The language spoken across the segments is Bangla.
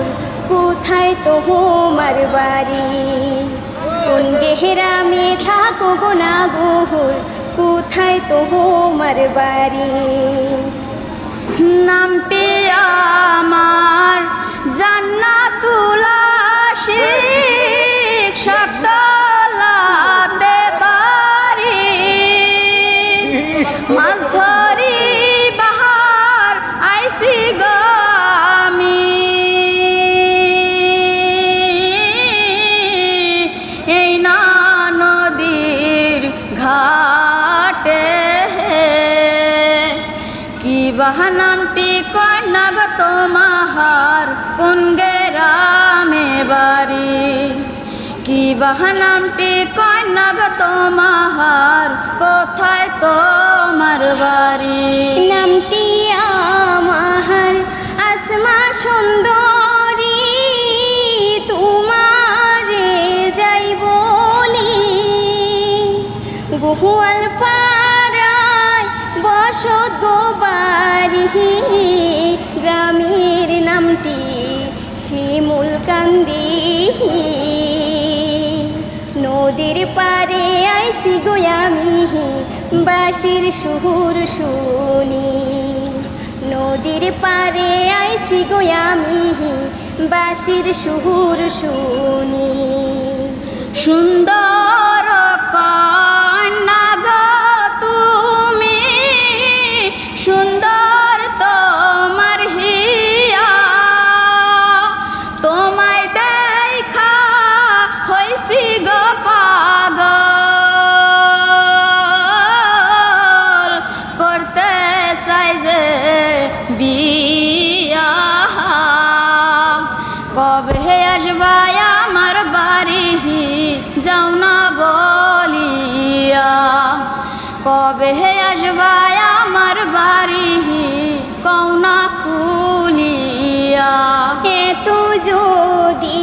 গহুর কোথায় তোমার বাড়ি কোন গেহরামে থাকো গো না গহুর কোথায় তোমার বাড়ি নামটি আমার জান্নাতুল আশিক সাতলাতে বাড়ি মাছ ধরি বাহার আইসি গো আমি এই না নদীর ঘাটে কি বাহানামটি কন্যা গো তোমার কোন গেরামে বাড়ি কি বাহানামটি কন্যা গো তোমার কোথায় তোমার বাড়ি নামটি আমার আসমা সুন্দরী তোমারে যাই বলি গোয়াল পাড়ায় বসত গো বাড়ি গ্রামের নামটি শিমুল কান্দি নদীর পারে আইসি গো আমি বাঁশির সুর শুনি নদীর পারে আইসি গো আমি বাঁশির সুর শুনি সুন্দর কন্যা গো তুমি সুন্দর তোমার হিয়া তোমায় দেখা হইছি গো পাগল করতে চাই যে বিয়া কবে আসবা আমার বাড়ি যাও না বলিয়া কবে আসবা আমার বাড়ি কও না খুলিয়া এত যদি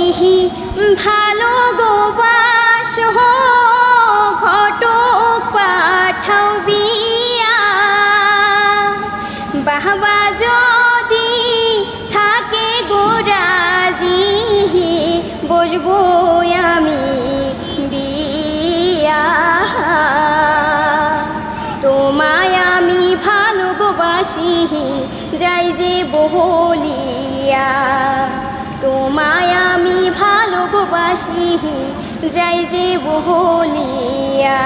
ভালো গো বাসো ঘটক পাঠাও বিয়া বাহবা যদি থাকে গো রাজি বসবো আমি বিয়া তোমায় আমি ভালো গো বাসি যাই যে বহলিয়া তোমায় আমি ভালো গো বাসি যাই যে বহলিয়া